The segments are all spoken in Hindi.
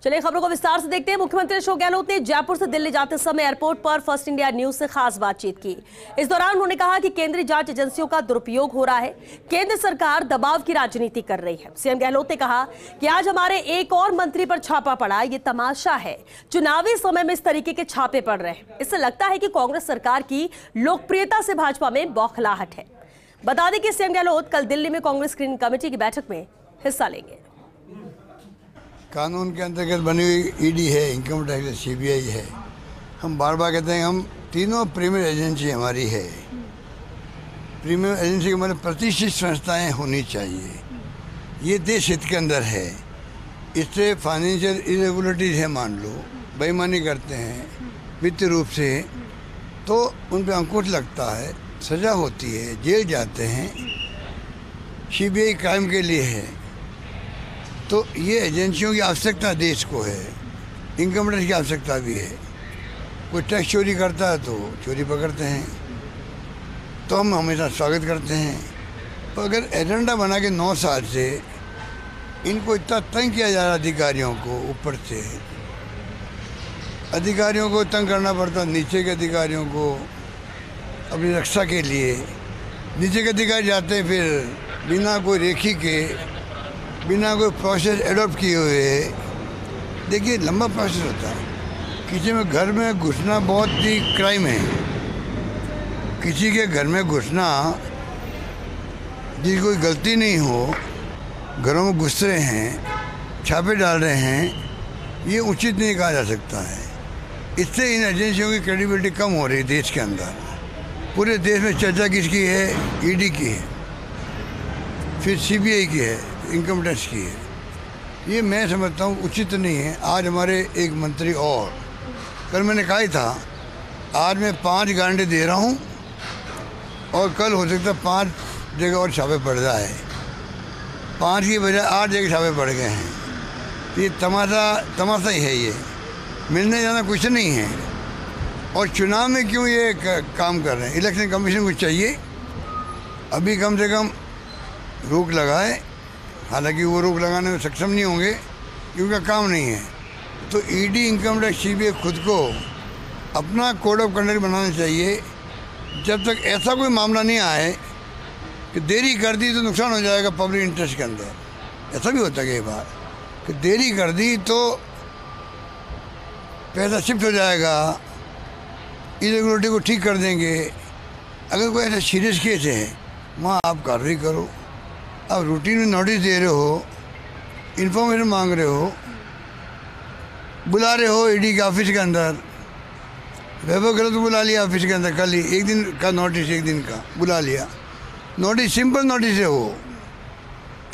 चलिए खबरों को विस्तार से देखते हैं। मुख्यमंत्री अशोक गहलोत ने जयपुर से दिल्ली जाते समय एयरपोर्ट पर फर्स्ट इंडिया न्यूज से खास बातचीत की। इस दौरान उन्होंने कहा कि केंद्रीय जांच एजेंसियों का दुरुपयोग हो रहा है, केंद्र सरकार दबाव की राजनीति कर रही है। सीएम गहलोत ने कहा कि आज हमारे एक और मंत्री पर छापा पड़ा, ये तमाशा है। चुनावी समय में इस तरीके के छापे पड़ रहे हैं। इससे लगता है कि कांग्रेस सरकार की लोकप्रियता से भाजपा में बौखलाहट है। बता दें कि सीएम गहलोत कल दिल्ली में कांग्रेस स्क्रीनिंग कमेटी की बैठक में हिस्सा लेंगे। कानून के अंतर्गत बनी हुई ईडी है, इनकम टैक्स, सीबीआई है। हम बार बार कहते हैं हम तीनों प्रीमियर एजेंसी हमारी है। प्रीमियर एजेंसी के मतलब प्रतिष्ठित संस्थाएं होनी चाहिए। ये देश हित के अंदर है। इससे फाइनेंशियल इरेगुलरिटीज है, मान लो बेईमानी करते हैं वित्तीय रूप से, तो उन पर अंकुश लगता है, सज़ा होती है, जेल जाते हैं। सीबीआई क्राइम के लिए है। तो ये एजेंसियों की आवश्यकता देश को है। इनकम टैक्स की आवश्यकता भी है। कोई टैक्स चोरी करता है तो चोरी पकड़ते हैं, तो हम हमेशा स्वागत करते हैं। तो अगर एजेंडा बना के 9 साल से इनको इतना तंग किया जा रहा, अधिकारियों को ऊपर से अधिकारियों को तंग करना पड़ता, नीचे के अधिकारियों को अपनी रक्षा के लिए। नीचे के अधिकारी जाते हैं फिर बिना कोई रेखी के, बिना कोई प्रोसेस एडॉप्ट किए हुए। देखिए लंबा प्रोसेस होता है। किसी में घर में घुसना बहुत ही क्राइम है। किसी के घर में घुसना, जिसकी कोई गलती नहीं हो, घरों में घुस रहे हैं, छापे डाल रहे हैं, ये उचित नहीं कहा जा सकता है। इससे इन एजेंसियों की क्रेडिबिलिटी कम हो रही है देश के अंदर। पूरे देश में चर्चा किसकी है? ईडी की है, फिर सीबीआई की है, इनकम टैक्स की है। ये मैं समझता हूँ उचित नहीं है। आज हमारे एक मंत्री और, कल मैंने कहा ही था, आज मैं 5 गारंटी दे रहा हूँ और कल हो सकता है 5 जगह और छापे पड़ जाए। 5 की बजाय 8 जगह छापे पड़ गए हैं। तो ये तमाशा ही है। ये मिलने जाना कुछ नहीं है। और चुनाव में क्यों ये काम कर रहे हैं? इलेक्शन कमीशन को चाहिए अभी कम से कम रोक लगाए। हालांकि वो रोक लगाने में सक्षम नहीं होंगे क्योंकि काम नहीं है। तो ईडी, इनकम टैक्स, सीबीआई खुद को अपना कोड ऑफ कंडक्ट बनाना चाहिए। जब तक ऐसा कोई मामला नहीं आए कि देरी कर दी तो नुकसान हो जाएगा पब्लिक इंटरेस्ट के अंदर। ऐसा भी होता है कई बार कि देरी कर दी तो पैसा शिफ्ट हो जाएगा, इरेगुलरिटी को ठीक कर देंगे। अगर कोई ऐसा सीरियस केस है, वहाँ आप कार्रवाई करो। आप रूटीन में नोटिस दे रहे हो, इन्फॉर्मेशन मांग रहे हो, बुला रहे हो ईडी के ऑफिस के अंदर। वैभव गलत बुला लिया ऑफिस के अंदर, कल ही 1 दिन का नोटिस, 1 दिन का बुला लिया। नोटिस सिंपल नोटिस है वो।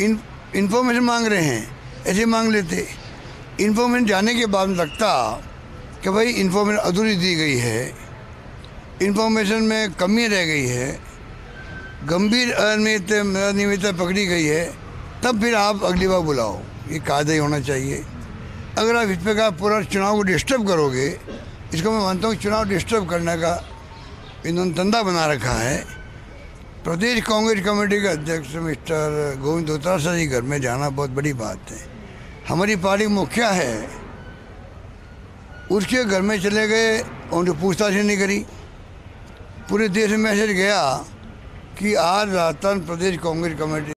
इन्फॉर्मेशन मांग रहे हैं, ऐसे मांग लेते। इन्फॉर्मेशन जाने के बाद लगता कि भाई इन्फॉर्मेशन अधूरी दी गई है, इन्फॉर्मेशन में कमी रह गई है, गंभीर अनियमितता पकड़ी गई है, तब फिर आप अगली बार बुलाओ। ये कायदा ही होना चाहिए। अगर आप इस प्रकार पूरा चुनाव को डिस्टर्ब करोगे, इसको मैं मानता हूँ चुनाव डिस्टर्ब करने का इन्होंने धंधा बना रखा है। प्रदेश कांग्रेस कमेटी के अध्यक्ष मिस्टर गोविंद दोतारा जी घर में जाना बहुत बड़ी बात है। हमारी पार्टी मुखिया है, उसके घर में चले गए, उनसे पूछताछ नहीं करी। पूरे देश में मैसेज गया कि आज राजस्थान प्रदेश कांग्रेस कमेटी